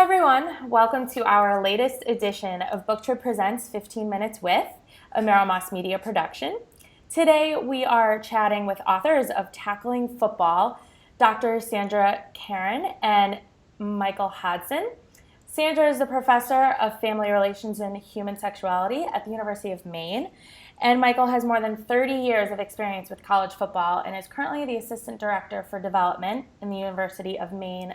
everyone, welcome to our latest edition of BookTrib Presents 15 Minutes With, a Merrill Moss Media production. Today we are chatting with authors of Tackling Football, Dr. Sandra Caron and Michael Hodgson. Sandra is the professor of family relations and human sexuality at the University of Maine, and Michael has more than 30 years of experience with college football and is currently the assistant director for development in the University of Maine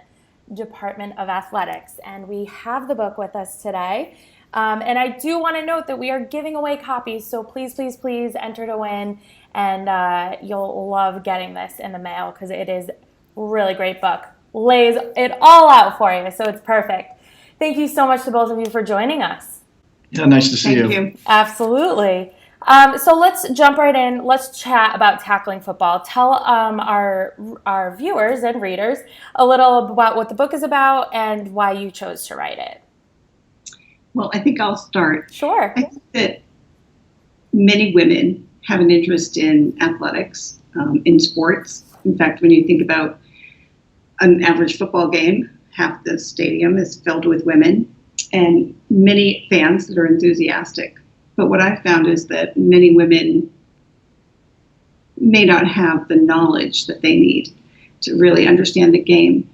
Department of Athletics. And we have the book with us today. And I do want to note that we are giving away copies, so please, please, please enter to win. And you'll love getting this in the mail because it is a really great book. Lays it all out for you, so it's perfect. Thank you so much to both of you for joining us. Yeah, nice to see you. Thank you. Absolutely. So let's jump right in. Let's chat about Tackling Football. Tell our viewers and readers a little about what the book is about and why you chose to write it. Well, I think I'll start. Sure. I think that many women have an interest in athletics, in sports. In fact, when you think about an average football game, half the stadium is filled with women and many fans that are enthusiastic. But what I've found is that many women may not have the knowledge that they need to really understand the game.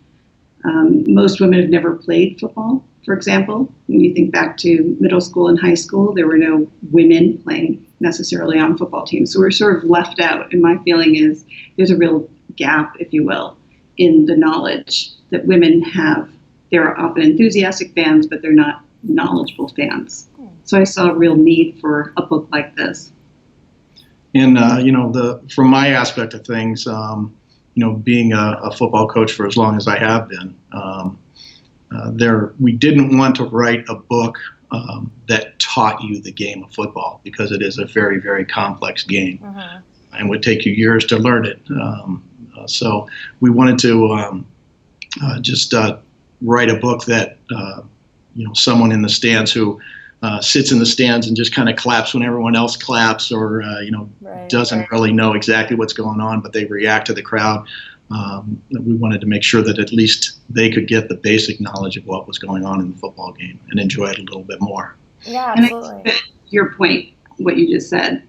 Most women have never played football, for example. When you think back to middle school and high school, there were no women playing necessarily on football teams. So we're sort of left out. And my feeling is there's a real gap, if you will, in the knowledge that women have. They're often enthusiastic fans, but they're not knowledgeable fans. So I saw a real need for a book like this. And from my aspect of things, being a football coach for as long as I have been, we didn't want to write a book that taught you the game of football because it is a very, very complex game and would take you years to learn it. So we wanted to just write a book that someone in the stands who sits in the stands and just kind of claps when everyone else claps, or doesn't really know exactly what's going on, but they react to the crowd. We wanted to make sure that at least they could get the basic knowledge of what was going on in the football game and enjoy it a little bit more. Yeah, absolutely. And I think that your point, what you just said,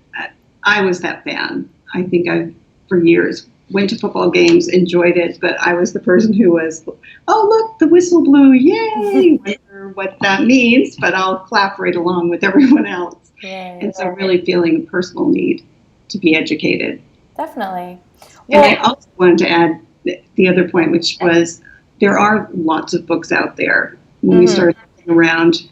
I was that fan. I think I, for years, went to football games, enjoyed it, but I was the person who was, oh, look, the whistle blew, yay! Wonder what that means, but I'll clap right along with everyone else. Right, and so really feeling a personal need to be educated. Definitely. And I also wanted to add the other point, which was there are lots of books out there. When we started looking around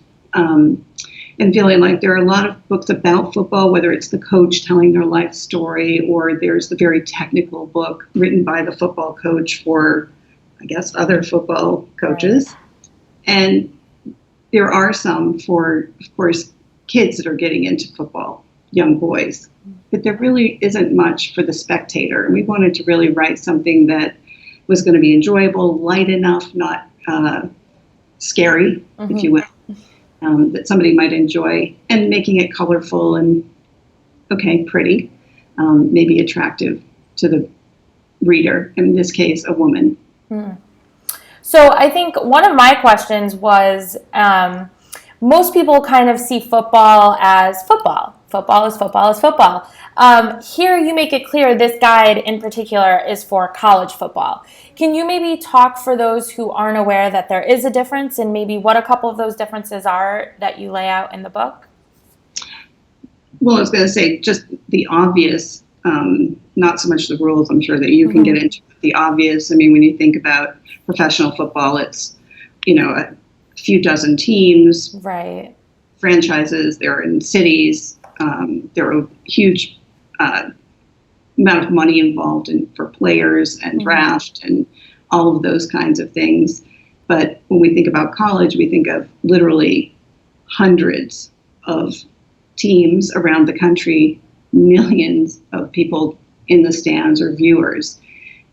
and feeling like there are a lot of books about football, whether it's the coach telling their life story or there's the very technical book written by the football coach for, I guess, other football coaches. Right. And there are some for, of course, kids that are getting into football, young boys. But there really isn't much for the spectator. And we wanted to really write something that was going to be enjoyable, light enough, not scary, if you will. That somebody might enjoy, and making it colorful and, pretty, maybe attractive to the reader, in this case, a woman. So I think one of my questions was, most people kind of see football as football. Football is football is football. Here you make it clear this guide in particular is for college football. Can you maybe talk for those who aren't aware that there is a difference and maybe what a couple of those differences are that you lay out in the book? Well, I was going to say just the obvious, not so much the rules, I'm sure that you can get into the obvious. I mean, when you think about professional football, it's, a few dozen teams, right? Franchises, they're in cities. There are huge amount of money involved for players and draft and all of those kinds of things. But when we think about college, we think of literally hundreds of teams around the country, millions of people in the stands or viewers.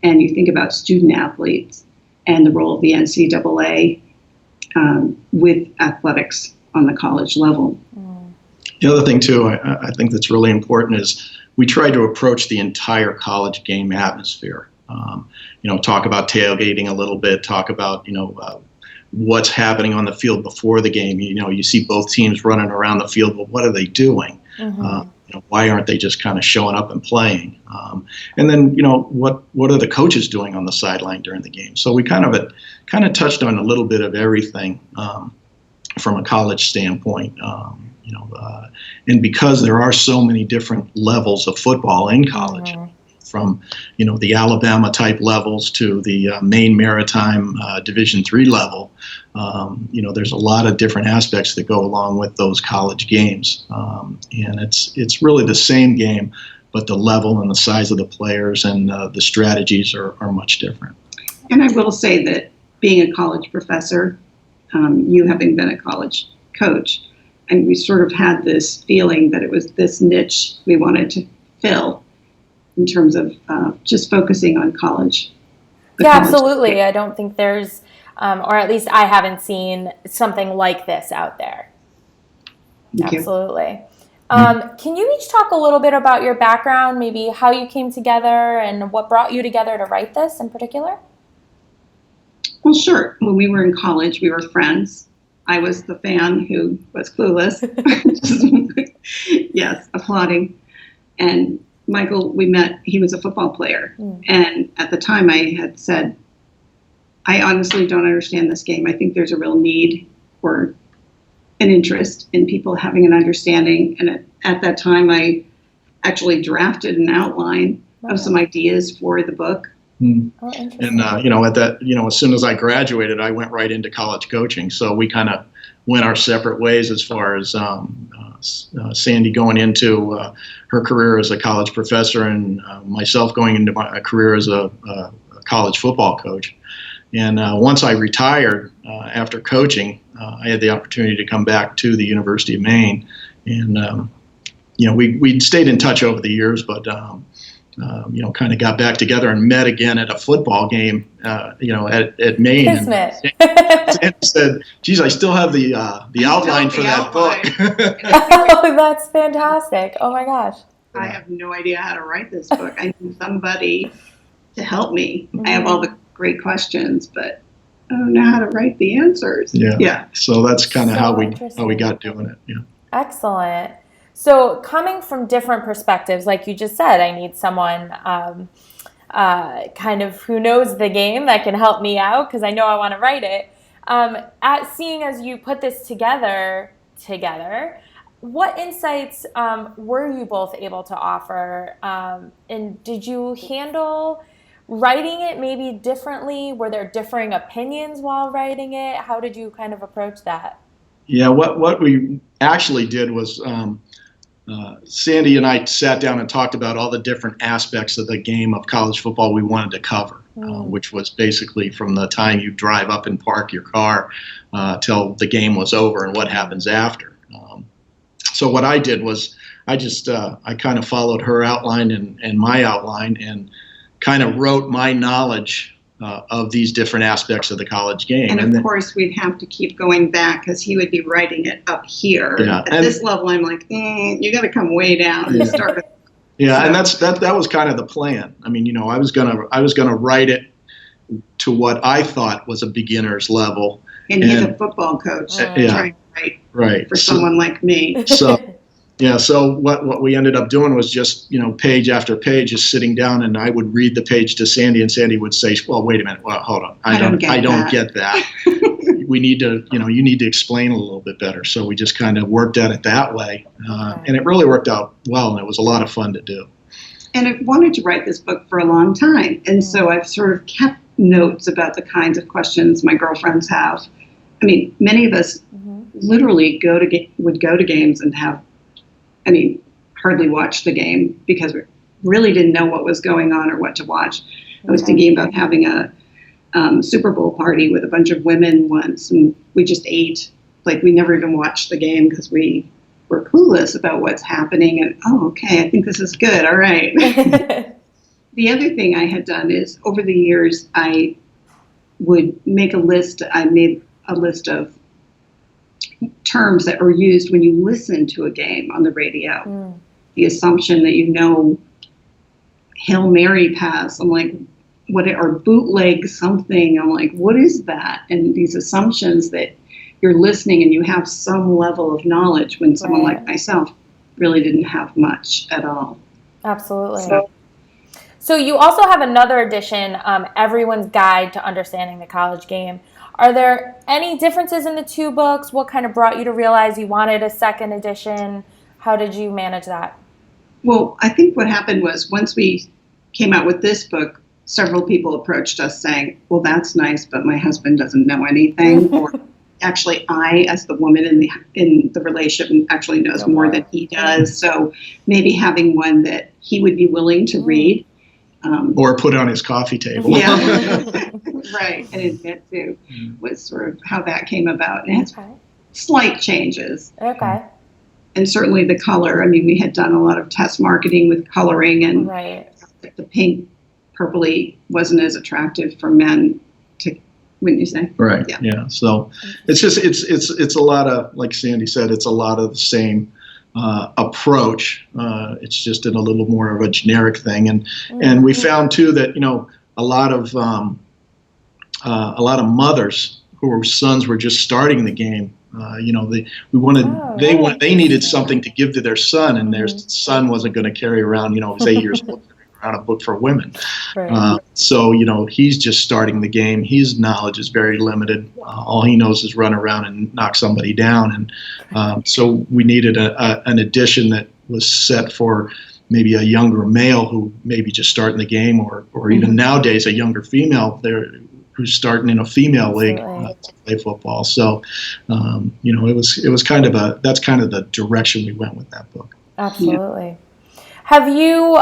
And you think about student athletes and the role of the NCAA with athletics on the college level. The other thing, too, I think that's really important is we try to approach the entire college game atmosphere. Talk about tailgating a little bit, talk about, what's happening on the field before the game. You see both teams running around the field, but what are they doing? Why aren't they just kind of showing up and playing? And then, what are the coaches doing on the sideline during the game? So we kind of touched on a little bit of everything from a college standpoint. And because there are so many different levels of football in college, from the Alabama type levels to the Maine Maritime Division III level, there's a lot of different aspects that go along with those college games, and it's really the same game, but the level and the size of the players and the strategies are much different. And I will say that being a college professor, you having been a college coach, and we sort of had this feeling that it was this niche we wanted to fill in terms of just focusing on college. Yeah, absolutely. I don't think there's, or at least I haven't seen something like this out there. Absolutely. Can you each talk a little bit about your background, maybe how you came together and what brought you together to write this in particular? Well, sure. When we were in college, we were friends. I was the fan who was clueless. Yes, applauding. And Michael, we met, he was a football player. And at the time I had said, I honestly don't understand this game. I think there's a real need for an interest in people having an understanding. And at that time, I actually drafted an outline of some ideas for the book. And, at that, as soon as I graduated, I went right into college coaching. So we kind of went our separate ways as far as Sandy going into her career as a college professor and myself going into my career as a college football coach. And once I retired after coaching, I had the opportunity to come back to the University of Maine. And, we'd stayed in touch over the years, but kind of got back together and met again at a football game, at Maine. And said, geez, I still have the outline for that book. Oh, that's fantastic. Oh my gosh. I have no idea how to write this book. I need somebody to help me. I have all the great questions, but I don't know how to write the answers. Yeah. So that's kind of how we got doing it. Yeah. Excellent. So coming from different perspectives, like you just said, I need someone kind of who knows the game that can help me out because I know I want to write it. Seeing as you put this together, what insights were you both able to offer? And did you handle writing it maybe differently? Were there differing opinions while writing it? How did you kind of approach that? Yeah, what we actually did was Sandy and I sat down and talked about all the different aspects of the game of college football we wanted to cover, which was basically from the time you drive up and park your car till the game was over and what happens after. So what I did was I kind of followed her outline and my outline and kind of wrote my knowledge of these different aspects of the college game. And of course, we'd have to keep going back because he would be writing it up here. Yeah. At this level, I'm like, you got to come way down and start with. Yeah, and that was kind of the plan. I mean, I was gonna write it to what I thought was a beginner's level. And he's a football coach trying to write for someone like me. So what we ended up doing was just, page after page, just sitting down, and I would read the page to Sandy, and Sandy would say, well, wait a minute, well, hold on, I don't get that. We need to, you need to explain a little bit better. So we just kind of worked at it that way, and it really worked out well, and it was a lot of fun to do. And I wanted to write this book for a long time, and so I've sort of kept notes about the kinds of questions my girlfriends have. I mean, many of us literally would go to games and hardly watch the game because we really didn't know what was going on or what to watch. I was thinking about having a Super Bowl party with a bunch of women once, and we just ate. Like, we never even watched the game because we were clueless about what's happening. And, okay, I think this is good. All right. The other thing I had done is, over the years, I would make a list. I made a list of terms that were used when you listen to a game on the radio. The assumption that Hail Mary pass. I'm like, or bootleg something. I'm like, what is that? And these assumptions that you're listening and you have some level of knowledge when someone like myself really didn't have much at all. Absolutely. So you also have another edition, Everyone's Guide to Understanding the College Game. Are there any differences in the two books? What kind of brought you to realize you wanted a second edition? How did you manage that? Well, I think what happened was once we came out with this book, several people approached us saying, well, that's nice, but my husband doesn't know anything. Or actually, I, as the woman in the relationship, actually knows more than he does. So maybe having one that he would be willing to read. Or put on his coffee table. Yeah, right, and admit to was sort of how that came about. And it has slight changes. Okay. And certainly the color. I mean, we had done a lot of test marketing with coloring, and the pink purpley wasn't as attractive for men to, wouldn't you say? Right. Yeah. So it's just it's a lot of, like Sandy said, it's a lot of the same approach. It's just in a little more of a generic thing, and we found too that a lot of mothers whose sons were just starting the game. They needed something to give to their son, and their son wasn't going to carry around, he was 8 years old, around a book for women. So he's just starting the game. His knowledge is very limited. All he knows is run around and knock somebody down, and so we needed an edition that was set for maybe a younger male who maybe just starting the game, or even nowadays a younger female who's starting in a female league to play football. So, it was kind of that's kind of the direction we went with that book. Absolutely. Yeah. Have you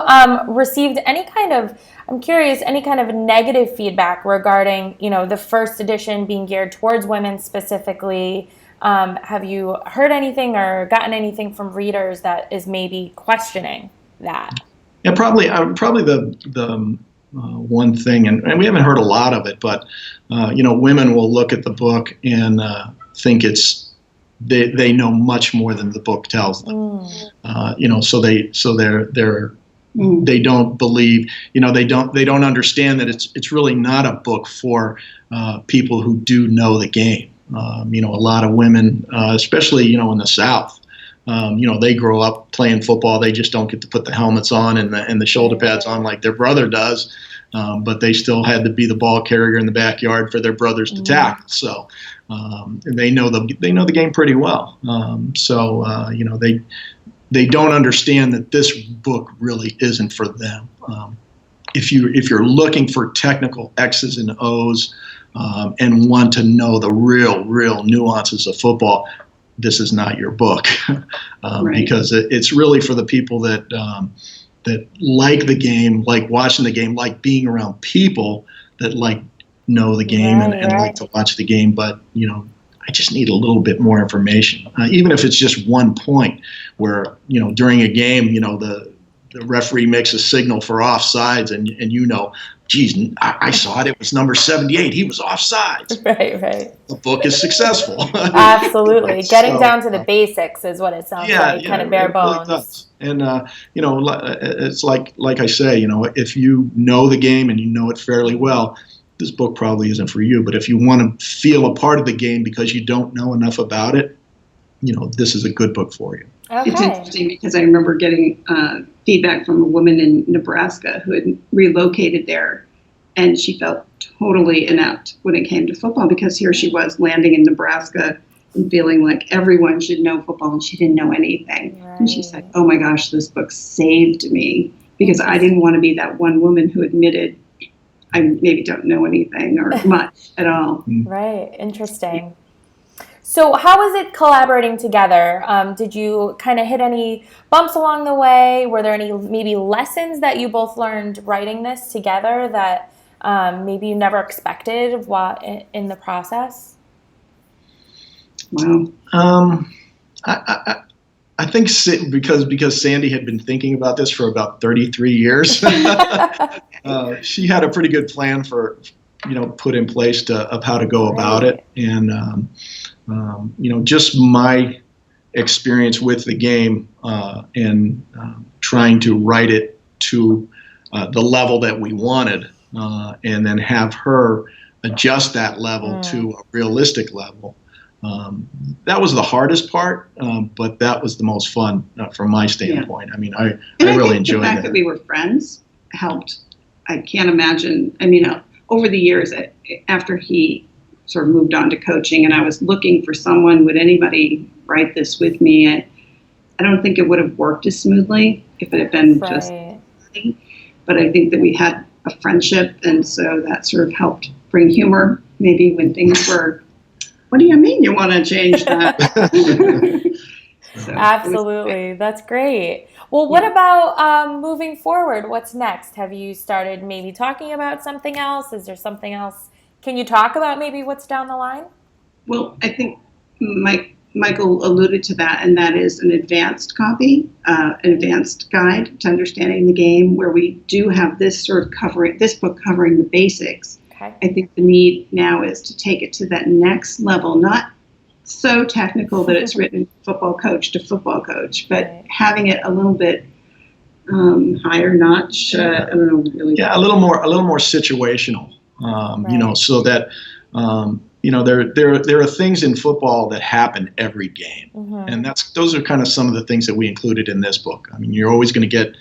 received any kind of negative feedback regarding, the first edition being geared towards women specifically? Have you heard anything or gotten anything from readers that is maybe questioning that? Yeah, probably the one thing, and we haven't heard a lot of it, but women will look at the book and think they know much more than the book tells them. They don't believe, they don't understand that it's really not a book for people who do know the game. A lot of women, especially in the South, they grow up playing football. They just don't get to put the helmets on and the shoulder pads on like their brother does. But they still had to be the ball carrier in the backyard for their brothers to tackle. So they know the game pretty well. They don't understand that this book really isn't for them. If you're looking for technical X's and O's and want to know the real nuances of football, this is not your book, because it's really for the people that like the game, like watching the game, like being around people that know the game and like to watch the game. But I just need a little bit more information, even if it's just one point where during a game, the referee makes a signal for offsides, and geez, I saw it. It was number 78. He was offsides. Right. The book is successful. Absolutely. Getting down to the basics is what it sounds like, kind of bare bones. Really does. And, it's like I say, if you know the game and you know it fairly well, this book probably isn't for you. But if you want to feel a part of the game because you don't know enough about it, this is a good book for you. Okay. It's interesting because I remember getting feedback from a woman in Nebraska who had relocated there, and she felt totally inept when it came to football because here she was landing in Nebraska and feeling like everyone should know football, and she didn't know anything. Right. And she said, oh my gosh, this book saved me because I didn't want to be that one woman who admitted I maybe don't know anything or much at all. Right. Interesting. So how was it collaborating together? Did you kind of hit any bumps along the way? Were there any maybe lessons that you both learned writing this together that maybe you never expected while in the process? Wow. I think because Sandy had been thinking about this for about 33 years, she had a pretty good plan for put in place of how to go about it, and just my experience with the game and trying to write it to the level that we wanted and then have her adjust that level to a realistic level. That was the hardest part, but that was the most fun from my standpoint. I mean, I really enjoyed the fact that we were friends helped. I can't imagine. I mean, over the years, after he sort of moved on to coaching, and I was looking for someone, would anybody write this with me? I don't think it would have worked as smoothly if it had been just me. But I think that we had a friendship, and so that sort of helped bring humor, maybe when things were, what do you mean you want to change that? So absolutely. That's great. Well, what about moving forward? What's next? Have you started maybe talking about something else? Is there something else? Can you talk about maybe what's down the line? Well, I think Michael alluded to that, and that is an advanced copy, an advanced guide to understanding the game, where we do have this book covering the basics. Okay. I think the need now is to take it to that next level, not so technical that it's written football coach to football coach, but having it a little bit higher notch. I don't know, really. Yeah, a little more situational. You know, so that you know, there are things in football that happen every game, and those are kind of some of the things that we included in this book. I mean, you're always going to get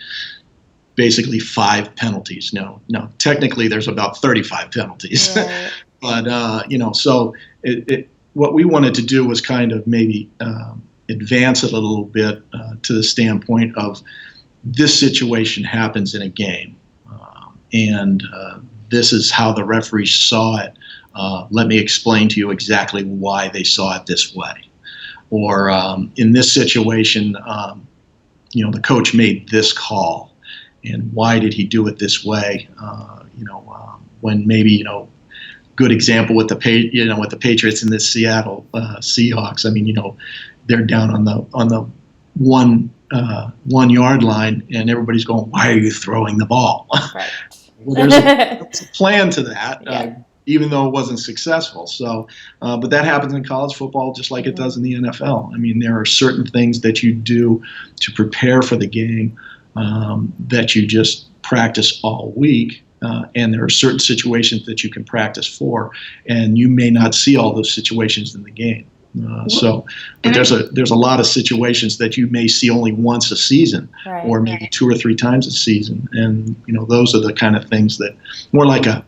basically 5 penalties. No, technically there's about 35 penalties, but you know, so what we wanted to do was kind of maybe advance it a little bit to the standpoint of this situation happens in a game, and this is how the referee saw it. Let me explain to you exactly why they saw it this way. Or in this situation, you know, the coach made this call, and why did he do it this way? You know, when maybe, you know, good example with the Patriots and the Seattle Seahawks. I mean, you know, they're down on the 1 yard line, and everybody's going, "Why are you throwing the ball?" Right. Well, there's a plan to that, even though it wasn't successful. So, but that happens in college football just like it does in the NFL. I mean, there are certain things that you do to prepare for the game that you just practice all week. And there are certain situations that you can practice for, and you may not see all those situations in the game. But there's a lot of situations that you may see only once a season, or maybe 2 or 3 times a season, and you know, those are the kind of things that more like a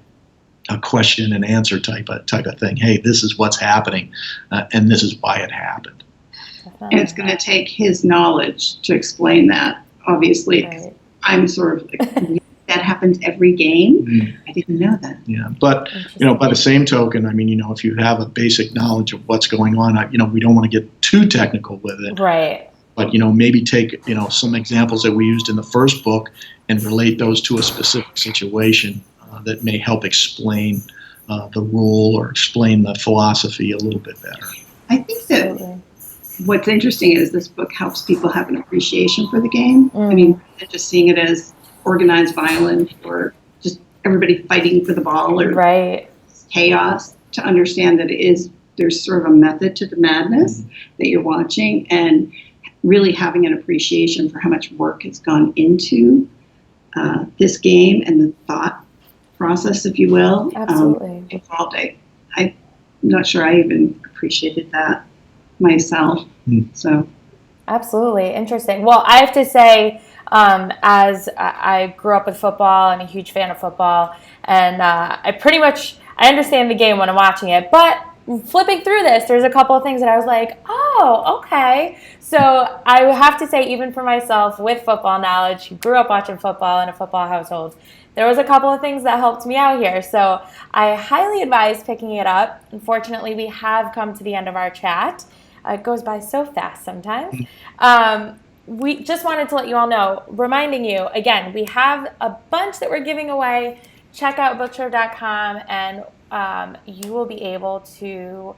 question and answer type of thing. Hey, this is what's happening, and this is why it happened. And it's going to take his knowledge to explain that. Obviously, I'm sort of like, that happens every game. I didn't know that. Yeah, but you know, by the same token, I mean, you know, if you have a basic knowledge of what's going on, you know, we don't want to get too technical with it. Right. But you know, maybe take, you know, some examples that we used in the first book and relate those to a specific situation that may help explain the rule or explain the philosophy a little bit better. I think that what's interesting is this book helps people have an appreciation for the game. I mean, just seeing it as organized violence or just everybody fighting for the ball or chaos, to understand that there's sort of a method to the madness that you're watching, and really having an appreciation for how much work has gone into this game and the thought process, if you will. Absolutely. Involved. I'm not sure I even appreciated that myself. So. Absolutely. Interesting. Well, I have to say, as I grew up with football and a huge fan of football, and I understand the game when I'm watching it, but flipping through this, there's a couple of things that I was like, oh, okay. So I have to say, even for myself with football knowledge, who grew up watching football in a football household, there was a couple of things that helped me out here. So I highly advise picking it up. Unfortunately, we have come to the end of our chat. It goes by so fast sometimes. We just wanted to let you all know, reminding you, again, we have a bunch that we're giving away. Check out BookTrib.com, and you will be able to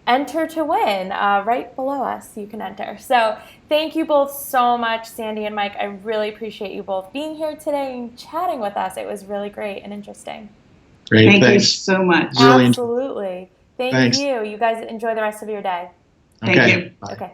enter to win. Right below us, you can enter. So thank you both so much, Sandy and Mike. I really appreciate you both being here today and chatting with us. It was really great and interesting. Great, thank you so much. Absolutely. Thank you. You guys enjoy the rest of your day. Thank you. Bye. Okay.